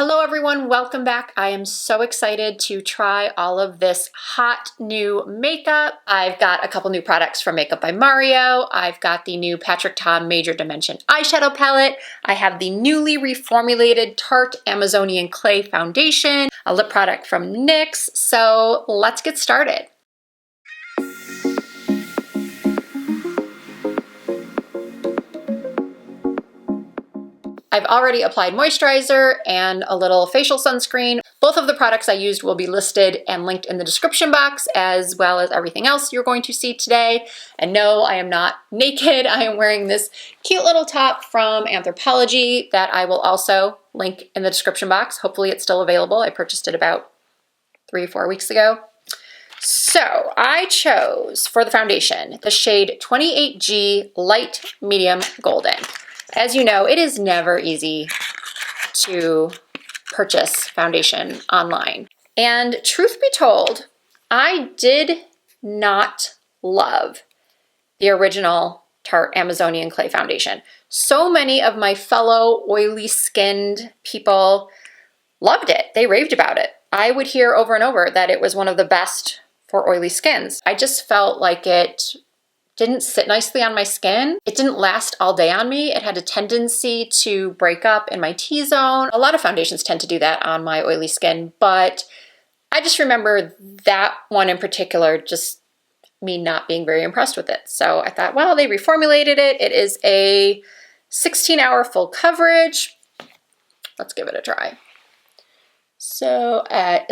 Hello everyone, welcome back. I am so excited to try all of this hot new makeup. I've got a couple new products from Makeup by Mario. I've got the new Patrick Ta Major Dimension eyeshadow palette. I have the newly reformulated Tarte Amazonian Clay Foundation, a lip product from NYX. So let's get started. I've already applied moisturizer and a little facial sunscreen. Both of the products I used will be listed and linked in the description box, as well as everything else you're going to see today. And no, I am not naked. I am wearing this cute little top from Anthropologie that I will also link in the description box. Hopefully it's still available. I purchased it about 3 or 4 weeks ago. So I chose for the foundation the shade 28G Light Medium Golden. As you know, it is never easy to purchase foundation online. And truth be told, I did not love the original Tarte Amazonian Clay Foundation. So many of my fellow oily skinned people loved it. They raved about it. I would hear over and over that it was one of the best for oily skins. I just felt like it didn't sit nicely on my skin. It didn't last all day on me. It had a tendency to break up in my T-zone. A lot of foundations tend to do that on my oily skin, but I just remember that one in particular, just me not being very impressed with it. So I thought, well, they reformulated it. It is a 16-hour full coverage. Let's give it a try. So, I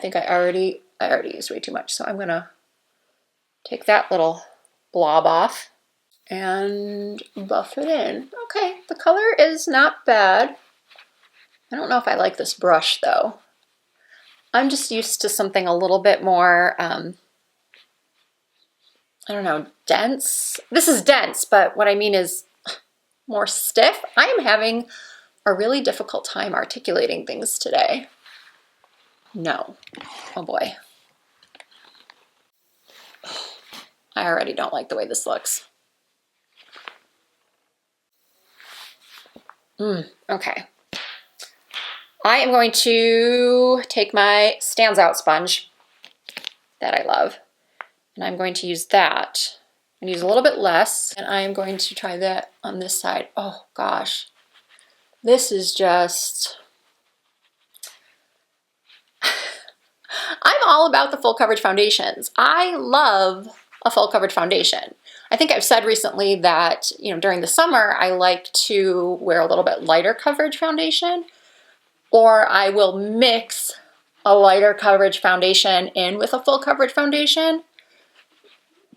think I already used way too much. So I'm gonna take that little blob off and buff it in. Okay, the color is not bad. I don't know if I like this brush though. I'm just used to something a little bit more, I don't know, dense. This is dense, but what I mean is more stiff. I am having a really difficult time articulating things today. No. Oh boy. I already don't like the way this looks. Okay. I am going to take my Stands Out sponge that I love, and I'm going to use that and use a little bit less, and I'm going to try that on this side. Oh gosh, this is just... I'm all about the full coverage foundations. I love a full coverage foundation. I think I've said recently that, during the summer, I like to wear a little bit lighter coverage foundation, or I will mix a lighter coverage foundation in with a full coverage foundation.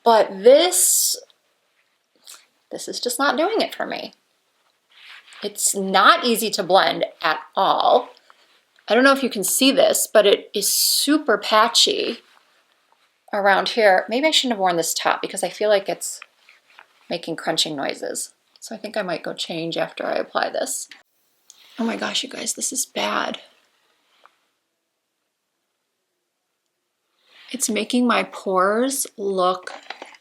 But this is just not doing it for me. It's not easy to blend at all. I don't know if you can see this, but it is super patchy around here. Maybe I shouldn't have worn this top because I feel like it's making crunching noises. So I think I might go change after I apply this. Oh my gosh, you guys, this is bad. It's making my pores look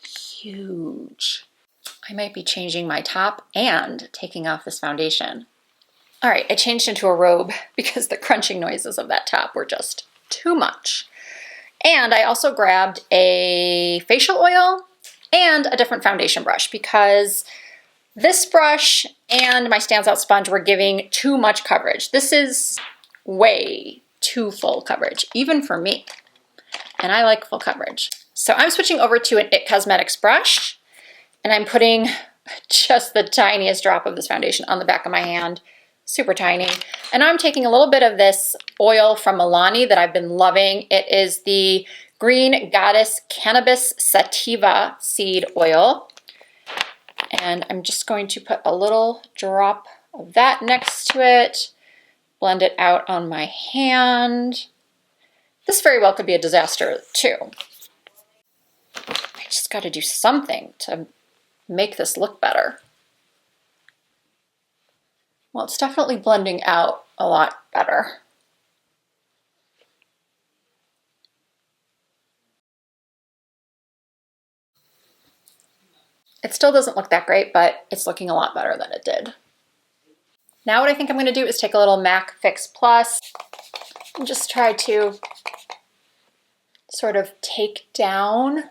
huge. I might be changing my top and taking off this foundation. All right, I changed into a robe because the crunching noises of that top were just too much. And I also grabbed a facial oil and a different foundation brush because this brush and my Stands Out sponge were giving too much coverage. This is way too full coverage, even for me. And I like full coverage. So I'm switching over to an IT Cosmetics brush, and I'm putting just the tiniest drop of this foundation on the back of my hand. Super tiny. And I'm taking a little bit of this oil from Milani that I've been loving. It is the Green Goddess Cannabis Sativa Seed Oil. And I'm just going to put a little drop of that next to it, blend it out on my hand. This very well could be a disaster too. I just got to do something to make this look better. Well, it's definitely blending out a lot better. It still doesn't look that great, but it's looking a lot better than it did. Now what I think I'm gonna do is take a little MAC Fix Plus and just try to sort of take down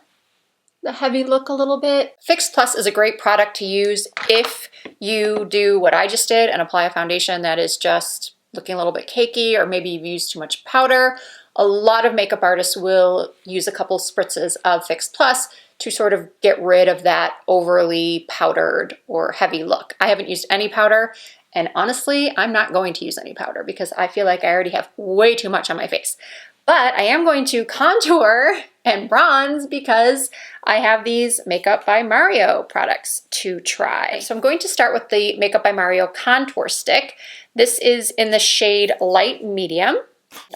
the heavy look a little bit. Fix Plus is a great product to use if you do what I just did and apply a foundation that is just looking a little bit cakey, or maybe you've used too much powder. A lot of makeup artists will use a couple spritzes of Fix Plus to sort of get rid of that overly powdered or heavy look. I haven't used any powder, and honestly, I'm not going to use any powder because I feel like I already have way too much on my face. But I am going to contour and bronze because I have these Makeup by Mario products to try. So I'm going to start with the Makeup by Mario contour stick. This is in the shade Light Medium.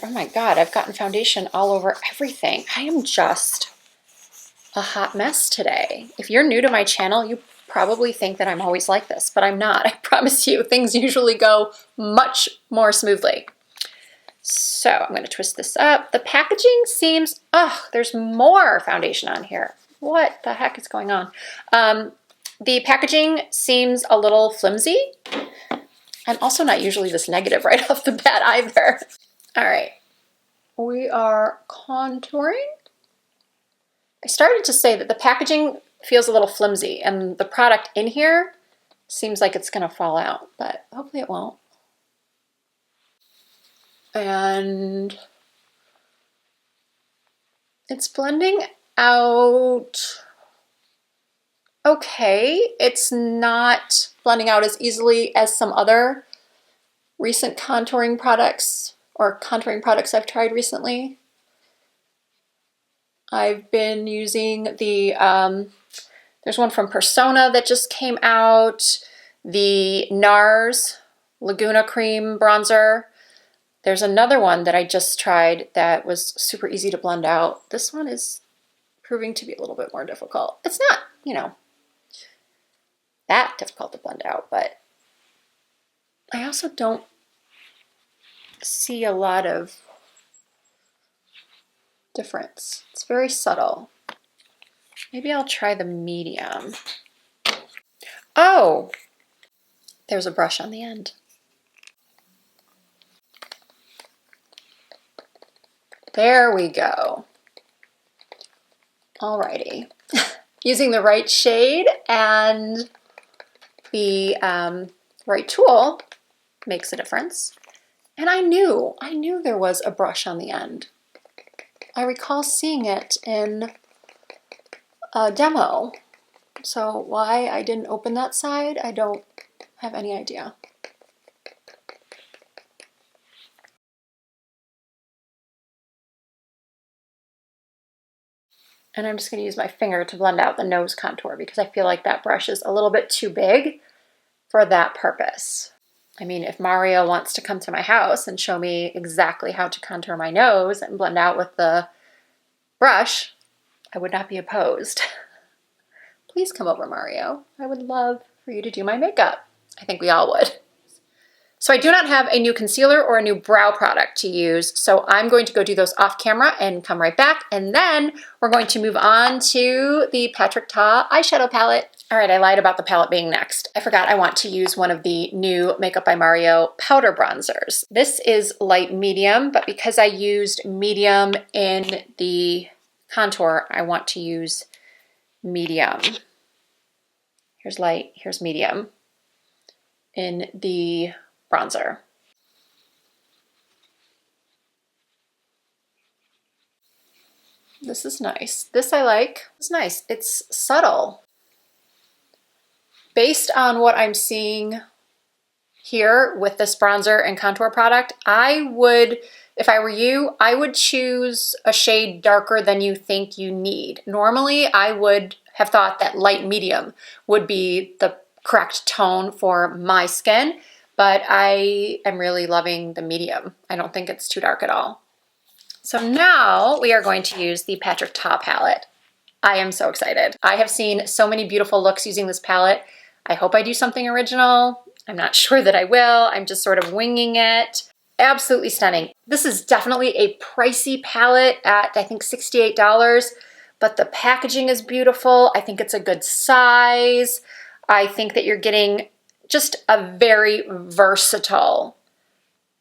Oh my God, I've gotten foundation all over everything. I am just a hot mess today. If you're new to my channel, you probably think that I'm always like this, but I'm not. I promise you, things usually go much more smoothly. So I'm going to twist this up. The packaging seems, oh, there's more foundation on here. What the heck is going on? The packaging seems a little flimsy. I'm also not usually this negative right off the bat either. All right, we are contouring. I started to say that the packaging feels a little flimsy and the product in here seems like it's gonna fall out, but hopefully it won't. And it's blending out okay. It's not blending out as easily as some other recent contouring products or contouring products I've tried recently. I've been using the, there's one from Persona that just came out, the NARS Laguna Cream Bronzer. There's another one that I just tried that was super easy to blend out. This one is proving to be a little bit more difficult. It's not, you know, that difficult to blend out, but I also don't see a lot of difference. It's very subtle. Maybe I'll try the medium. Oh, there's a brush on the end. There we go. Alrighty. Using the right shade and the right tool makes a difference. And I knew there was a brush on the end. I recall seeing it in a demo. So why I didn't open that side, I don't have any idea. And I'm just going to use my finger to blend out the nose contour because I feel like that brush is a little bit too big for that purpose. I mean, if Mario wants to come to my house and show me exactly how to contour my nose and blend out with the brush, I would not be opposed. Please come over, Mario. I would love for you to do my makeup. I think we all would. So I do not have a new concealer or a new brow product to use, so I'm going to go do those off camera and come right back, and then we're going to move on to the Patrick Ta eyeshadow palette. All right, I lied about the palette being next. I forgot I want to use one of the new Makeup by Mario powder bronzers. This is light medium, but because I used medium in the contour, I want to use medium. Here's light, here's medium in the bronzer. This is nice. This I like. It's nice. It's subtle. Based on what I'm seeing here with this bronzer and contour product, I would, if I were you, I would choose a shade darker than you think you need. Normally, I would have thought that light medium would be the correct tone for my skin, but I am really loving the medium. I don't think it's too dark at all. So now we are going to use the Patrick Ta palette. I am so excited. I have seen so many beautiful looks using this palette. I hope I do something original. I'm not sure that I will. I'm just sort of winging it. Absolutely stunning. This is definitely a pricey palette at, I think, $68, but the packaging is beautiful. I think it's a good size. I think that you're getting just a very versatile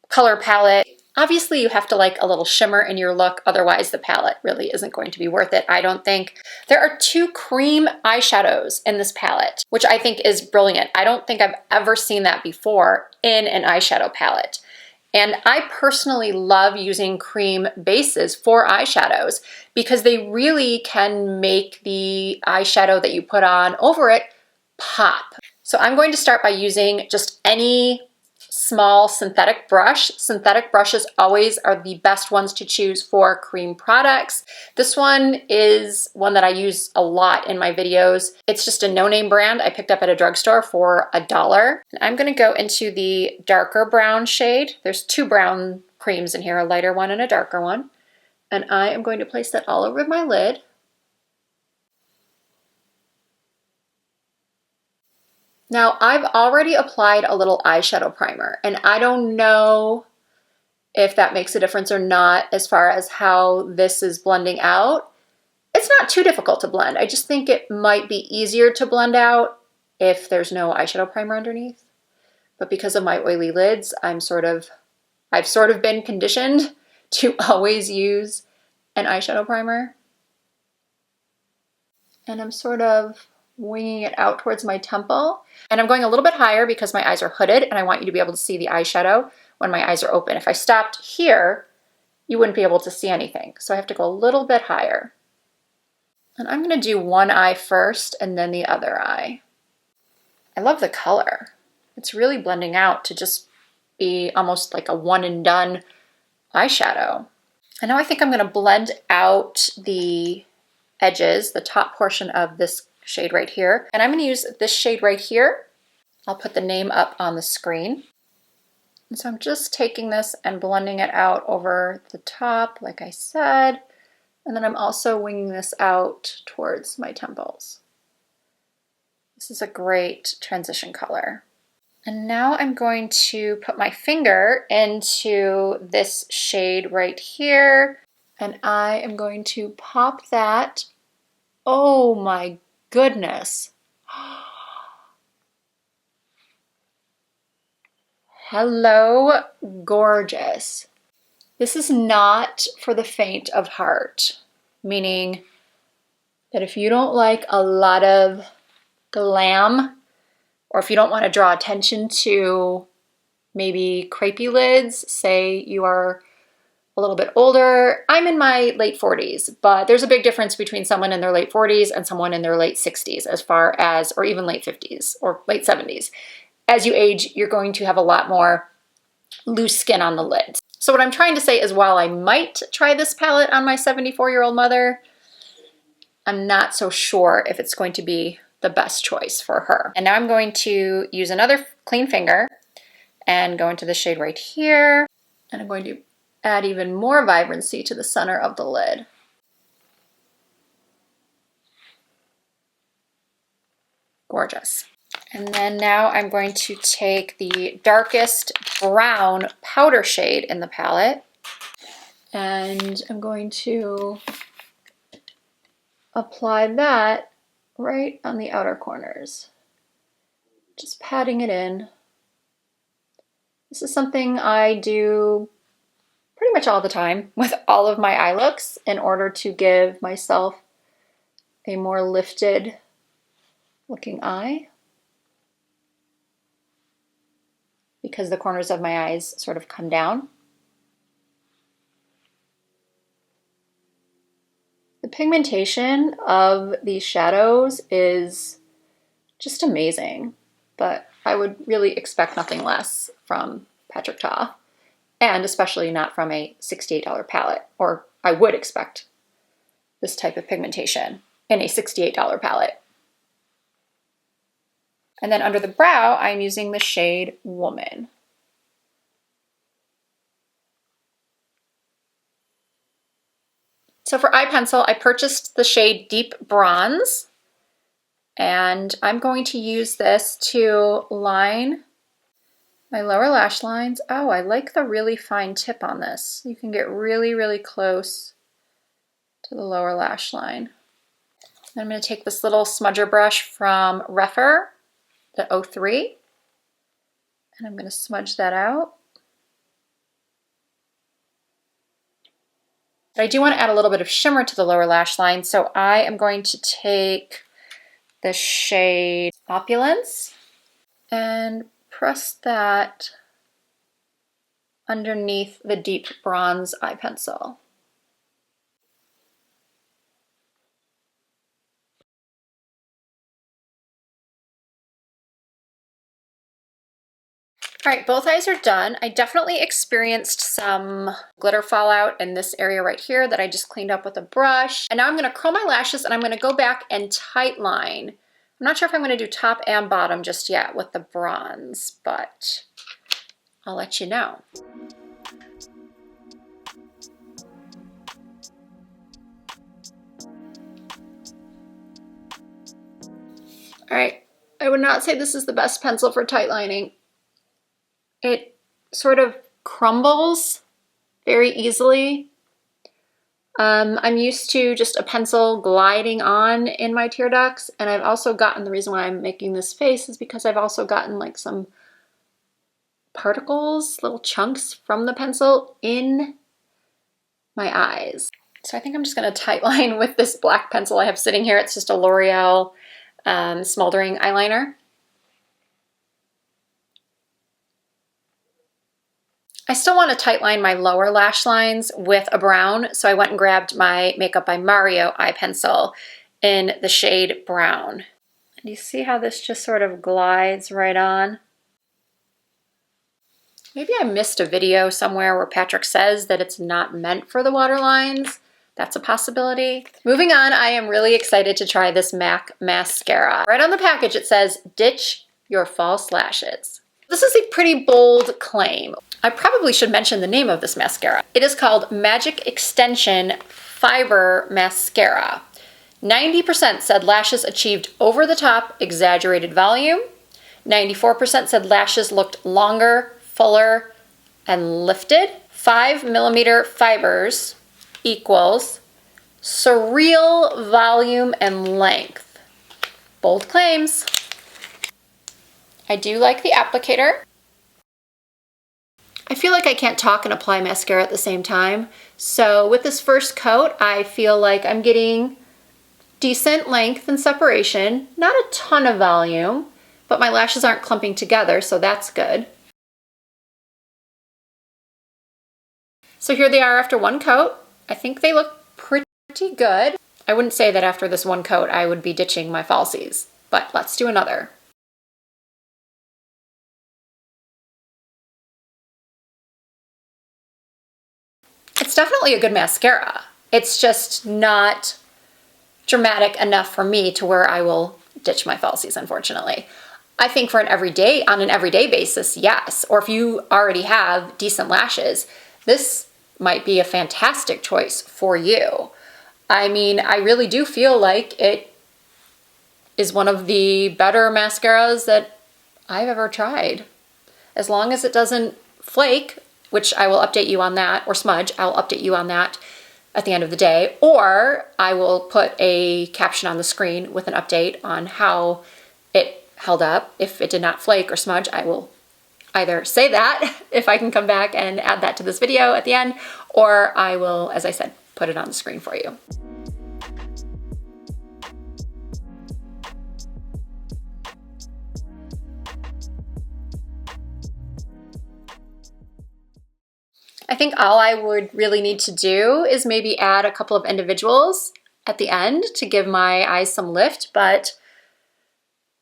color palette. Obviously, you have to like a little shimmer in your look, otherwise the palette really isn't going to be worth it, I don't think. There are 2 cream eyeshadows in this palette, which I think is brilliant. I don't think I've ever seen that before in an eyeshadow palette. And I personally love using cream bases for eyeshadows because they really can make the eyeshadow that you put on over it pop. So I'm going to start by using just any small synthetic brush. Synthetic brushes always are the best ones to choose for cream products. This one is one that I use a lot in my videos. It's just a no-name brand I picked up at a drugstore for $1. And I'm going to go into the darker brown shade. There's 2 brown creams in here, a lighter one and a darker one. And I am going to place that all over my lid. Now, I've already applied a little eyeshadow primer, and I don't know if that makes a difference or not as far as how this is blending out. It's not too difficult to blend. I just think it might be easier to blend out if there's no eyeshadow primer underneath. But because of my oily lids, I've sort of been conditioned to always use an eyeshadow primer. And I'm sort of winging it out towards my temple. And I'm going a little bit higher because my eyes are hooded and I want you to be able to see the eyeshadow when my eyes are open. If I stopped here, you wouldn't be able to see anything. So I have to go a little bit higher. And I'm going to do one eye first and then the other eye. I love the color. It's really blending out to just be almost like a one and done eyeshadow. And now I think I'm going to blend out the edges, the top portion of this shade right here. And I'm going to use this shade right here. I'll put the name up on the screen. And so I'm just taking this and blending it out over the top, like I said. And then I'm also winging this out towards my temples. This is a great transition color. And now I'm going to put my finger into this shade right here. And I am going to pop that. Oh my goodness. Hello, gorgeous. This is not for the faint of heart, meaning that if you don't like a lot of glam, or if you don't want to draw attention to maybe crepey lids, say you are a little bit older. I'm in my late 40s, but there's a big difference between someone in their late 40s and someone in their late 60s as far as, or even late 50s or late 70s. As you age, you're going to have a lot more loose skin on the lids. So what I'm trying to say is while I might try this palette on my 74-year-old mother, I'm not so sure if it's going to be the best choice for her. And now I'm going to use another clean finger and go into the shade right here. And I'm going to add even more vibrancy to the center of the lid. Gorgeous. And then now I'm going to take the darkest brown powder shade in the palette, and I'm going to apply that right on the outer corners. Just patting it in. This is something I do pretty much all the time with all of my eye looks in order to give myself a more lifted looking eye, because the corners of my eyes sort of come down. The pigmentation of these shadows is just amazing, but I would really expect nothing less from Patrick Ta, and especially not from a $68 palette, or I would expect this type of pigmentation in a $68 palette. And then under the brow, I'm using the shade Woman. So for eye pencil, I purchased the shade Deep Bronze, and I'm going to use this to line my lower lash lines. Oh, I like the really fine tip on this. You can get really, really close to the lower lash line. And I'm going to take this little smudger brush from Rephr, the 03, And I'm going to smudge that out. But I do want to add a little bit of shimmer to the lower lash line, so I am going to take the shade Opulence and press that underneath the deep bronze eye pencil. All right, both eyes are done. I definitely experienced some glitter fallout in this area right here that I just cleaned up with a brush. And now I'm gonna curl my lashes and I'm gonna go back and tight line. I'm not sure if I'm gonna do top and bottom just yet with the bronze, but I'll let you know. All right, I would not say this is the best pencil for tight lining. It sort of crumbles very easily. I'm used to just a pencil gliding on in my tear ducts, and I've also gotten, the reason why I'm making this face is because I've also gotten like some particles, little chunks from the pencil in my eyes. So I think I'm just gonna tight line with this black pencil I have sitting here. It's just a L'Oreal Smoldering eyeliner. I still want to tight line my lower lash lines with a brown, so I went and grabbed my Makeup by Mario eye pencil in the shade Brown. And you see how this just sort of glides right on? Maybe I missed a video somewhere where Patrick says that it's not meant for the waterlines. That's a possibility. Moving on, I am really excited to try this MAC mascara. Right on the package it says, ditch your false lashes. This is a pretty bold claim. I probably should mention the name of this mascara. It is called Magic Extension Fiber Mascara. 90% said lashes achieved over-the-top exaggerated volume. 94% said lashes looked longer, fuller, and lifted. 5mm fibers equals surreal volume and length. Bold claims. I do like the applicator. I feel like I can't talk and apply mascara at the same time. So with this first coat, I feel like I'm getting decent length and separation, not a ton of volume, but my lashes aren't clumping together, so that's good. So here they are after one coat. I think they look pretty good. I wouldn't say that after this one coat I would be ditching my falsies, but let's do another. It's definitely a good mascara. It's just not dramatic enough for me to where I will ditch my falsies, unfortunately. I think for on an everyday basis, yes. Or if you already have decent lashes, this might be a fantastic choice for you. I mean, I really do feel like it is one of the better mascaras that I've ever tried. As long as it doesn't flake, which I will update you on that, or smudge, I'll update you on that at the end of the day, or I will put a caption on the screen with an update on how it held up. If it did not flake or smudge, I will either say that if I can come back and add that to this video at the end, or I will, as I said, put it on the screen for you. I think all I would really need to do is maybe add a couple of individuals at the end to give my eyes some lift, but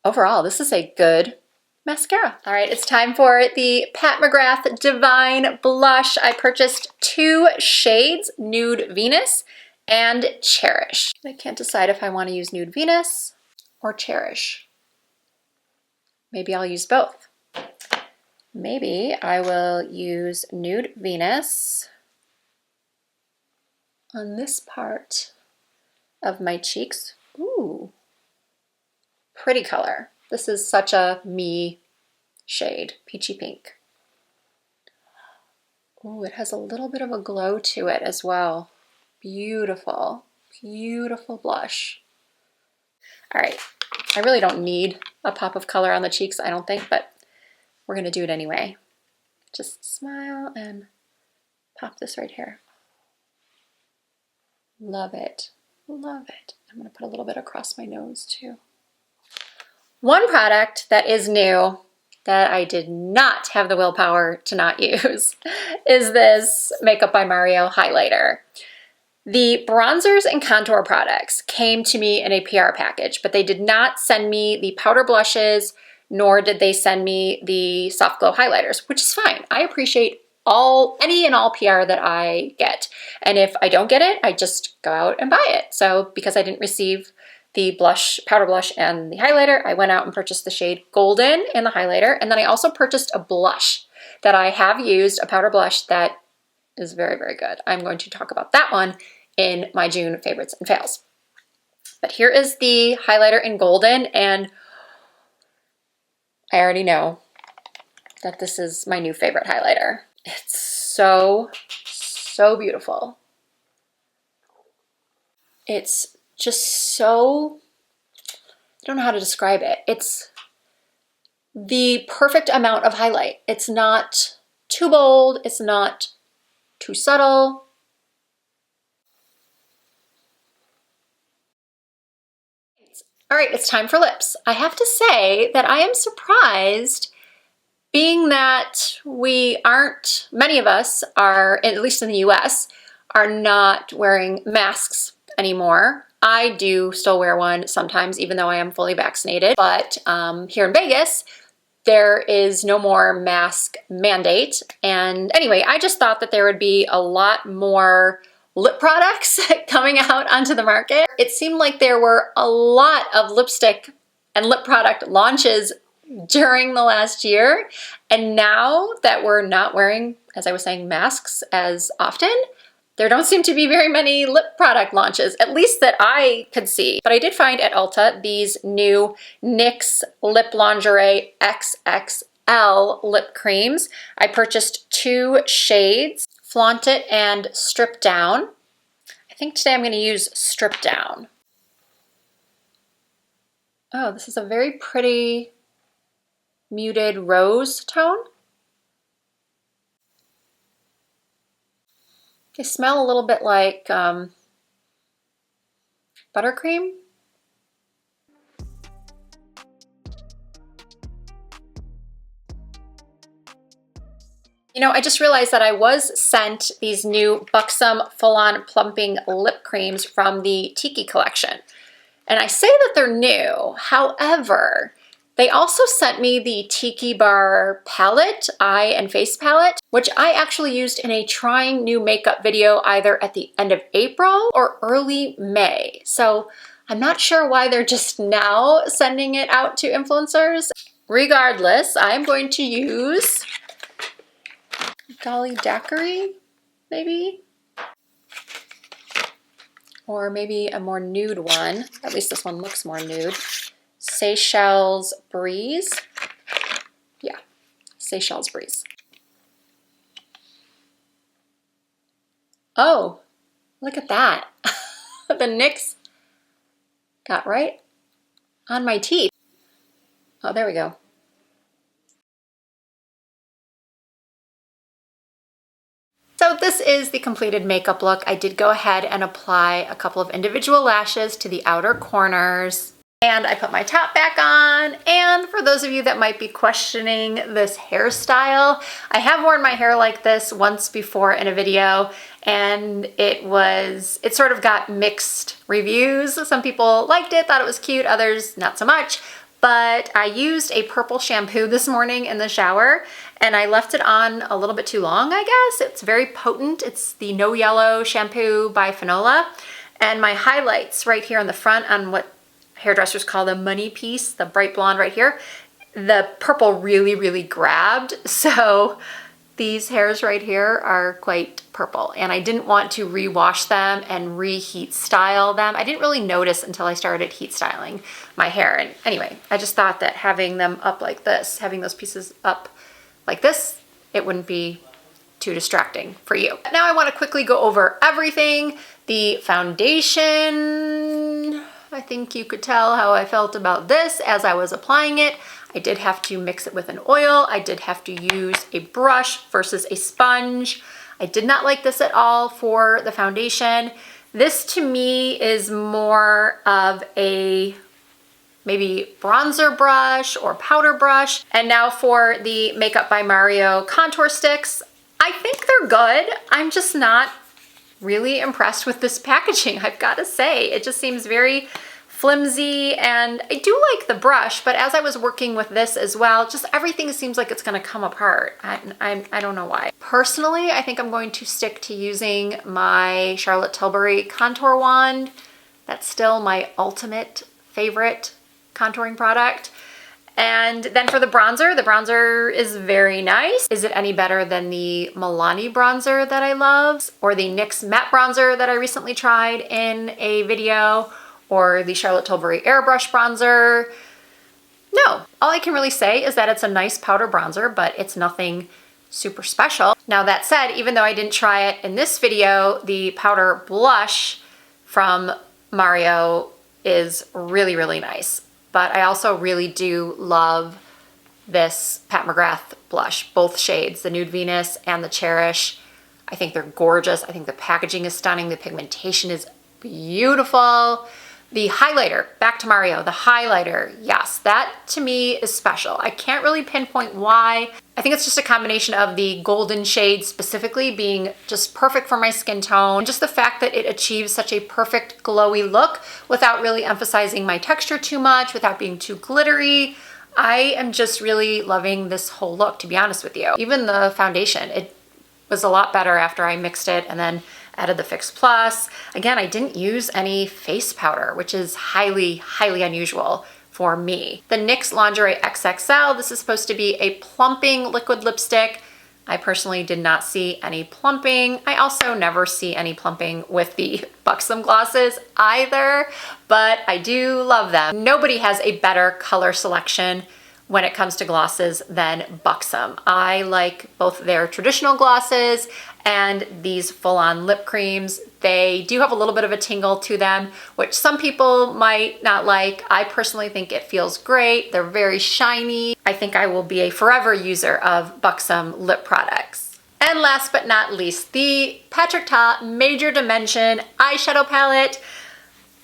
overall, this is a good mascara. All right, it's time for the Pat McGrath Divine Blush. I purchased 2 shades, Nude Venus and Cherish. I can't decide if I want to use Nude Venus or Cherish. Maybe I'll use both. Maybe I will use Nude Venus on this part of my cheeks. Ooh, pretty color. This is such a me shade, peachy pink. Ooh, it has a little bit of a glow to it as well. Beautiful, beautiful blush. All right, I really don't need a pop of color on the cheeks, I don't think, but we're gonna do it anyway. Just smile and pop this right here. Love it, love it. I'm gonna put a little bit across my nose too. One product that is new that I did not have the willpower to not use is this Makeup by Mario highlighter. The bronzers and contour products came to me in a PR package, but they did not send me the powder blushes, nor did they send me the soft glow highlighters, which is fine. I appreciate any and all PR that I get. And if I don't get it, I just go out and buy it. So because I didn't receive the blush, powder blush and the highlighter, I went out and purchased the shade Golden in the highlighter. And then I also purchased a blush that I have used, a powder blush that is very, very good. I'm going to talk about that one in my June favorites and fails. But here is the highlighter in Golden, and I already know that this is my new favorite highlighter. It's so, so beautiful. It's just so, I don't know how to describe it. It's the perfect amount of highlight. It's not too bold, it's not too subtle. All right, it's time for lips. I have to say that I am surprised, being that many of us are, at least in the US, are not wearing masks anymore. I do still wear one sometimes, even though I am fully vaccinated. But here in Vegas, there is no more mask mandate. And anyway, I just thought that there would be a lot more lip products coming out onto the market. It seemed like there were a lot of lipstick and lip product launches during the last year. And now that we're not wearing, as I was saying, masks as often, there don't seem to be very many lip product launches, at least that I could see. But I did find at Ulta these new NYX Lip Lingerie XXL lip creams. I purchased 2 shades, Flaunt It and Strip Down. I think today I'm going to use Strip Down. Oh, this is a very pretty muted rose tone. They smell a little bit like buttercream. You know, I just realized that I was sent these new Buxom Full-On Plumping Lip Creams from the Tiki collection. And I say that they're new, however, they also sent me the Tiki Bar palette, eye and face palette, which I actually used in a trying new makeup video either at the end of April or early May. So I'm not sure why they're just now sending it out to influencers. Regardless, I'm going to use Dolly Daiquiri, maybe? Or maybe a more nude one. At least this one looks more nude. Seychelles Breeze. Yeah, Seychelles Breeze. Oh, look at that. The NYX got right on my teeth. Oh, there we go. So this is the completed makeup look. I did go ahead and apply a couple of individual lashes to the outer corners. And I put my top back on. And for those of you that might be questioning this hairstyle, I have worn my hair like this once before in a video, and it sort of got mixed reviews. Some people liked it, thought it was cute, others not so much. But I used a purple shampoo this morning in the shower, and I left it on a little bit too long, I guess. It's very potent. It's the No Yellow shampoo by Fanola. And my highlights right here on the front on what hairdressers call the money piece, the bright blonde right here, the purple really, really grabbed. So these hairs right here are quite purple, and I didn't want to rewash them and reheat style them. I didn't really notice until I started heat styling my hair. And anyway, I just thought that having them up like this, having those pieces up like this, it wouldn't be too distracting for you. Now I want to quickly go over everything. The foundation, I think you could tell how I felt about this as I was applying it. I did have to mix it with an oil. I did have to use a brush versus a sponge. I did not like this at all for the foundation. This to me is more of a maybe bronzer brush or powder brush. And now for the Makeup by Mario contour sticks. I think they're good. I'm just not really impressed with this packaging, I've got to say. It just seems very flimsy, and I do like the brush, but as I was working with this as well, just everything seems like it's gonna come apart. I don't know why. Personally, I think I'm going to stick to using my Charlotte Tilbury contour wand. That's still my ultimate favorite contouring product. And then for the bronzer is very nice. Is it any better than the Milani bronzer that I love? Or the NYX matte bronzer that I recently tried in a video? Or the Charlotte Tilbury airbrush bronzer? No. All I can really say is that it's a nice powder bronzer, but it's nothing super special. Now that said, even though I didn't try it in this video, the powder blush from Mario is really, really nice. But I also really do love this Pat McGrath blush, both shades, the Nude Venus and the Cherish. I think they're gorgeous. I think the packaging is stunning. The pigmentation is beautiful. The highlighter, back to Mario, the highlighter, yes, that to me is special. I can't really pinpoint why. I think it's just a combination of the golden shade specifically being just perfect for my skin tone. Just the fact that it achieves such a perfect glowy look without really emphasizing my texture too much, without being too glittery. I am just really loving this whole look, to be honest with you. Even the foundation, it was a lot better after I mixed it and then added the Fix Plus. Again, I didn't use any face powder, which is highly, highly unusual for me. The NYX Lingerie XXL, this is supposed to be a plumping liquid lipstick. I personally did not see any plumping. I also never see any plumping with the Buxom glosses either, but I do love them. Nobody has a better color selection when it comes to glosses than Buxom. I like both their traditional glosses and these full-on lip creams. They do have a little bit of a tingle to them, which some people might not like. I personally think it feels great. They're very shiny. I think I will be a forever user of Buxom lip products. And last but not least, the Patrick Ta Major Dimension eyeshadow palette.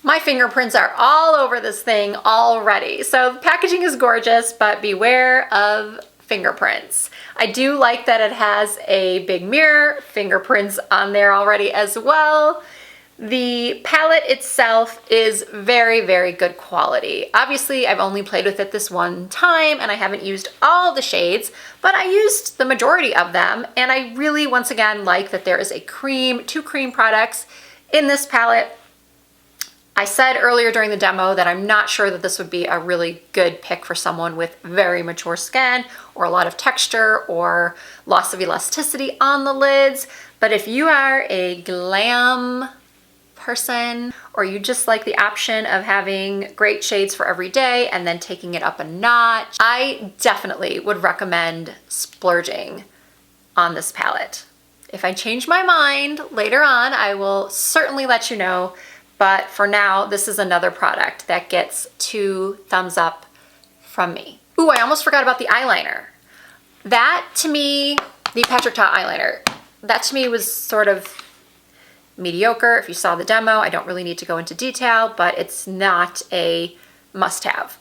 My fingerprints are all over this thing already. So the packaging is gorgeous, but beware of fingerprints. I do like that it has a big mirror, fingerprints on there already as well. The palette itself is very, very good quality. Obviously, I've only played with it this one time and I haven't used all the shades, but I used the majority of them. And I really, once again, like that there is a cream, 2 cream products in this palette. I said earlier during the demo that I'm not sure that this would be a really good pick for someone with very mature skin or a lot of texture or loss of elasticity on the lids. But if you are a glam person or you just like the option of having great shades for every day and then taking it up a notch, I definitely would recommend splurging on this palette. If I change my mind later on, I will certainly let you know. But for now, this is another product that gets 2 thumbs up from me. Ooh, I almost forgot about the eyeliner. That to me, the Patrick Ta eyeliner, that to me was sort of mediocre. If you saw the demo, I don't really need to go into detail, but it's not a must-have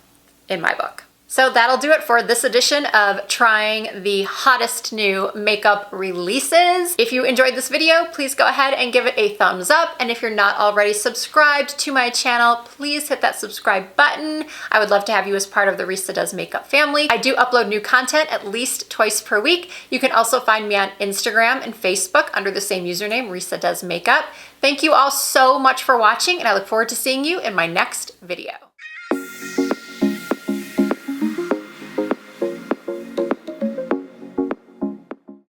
in my book. So that'll do it for this edition of trying the hottest new makeup releases. If you enjoyed this video, please go ahead and give it a thumbs up. And if you're not already subscribed to my channel, please hit that subscribe button. I would love to have you as part of the Risa Does Makeup family. I do upload new content at least twice per week. You can also find me on Instagram and Facebook under the same username, Risa Does Makeup. Thank you all so much for watching, and I look forward to seeing you in my next video.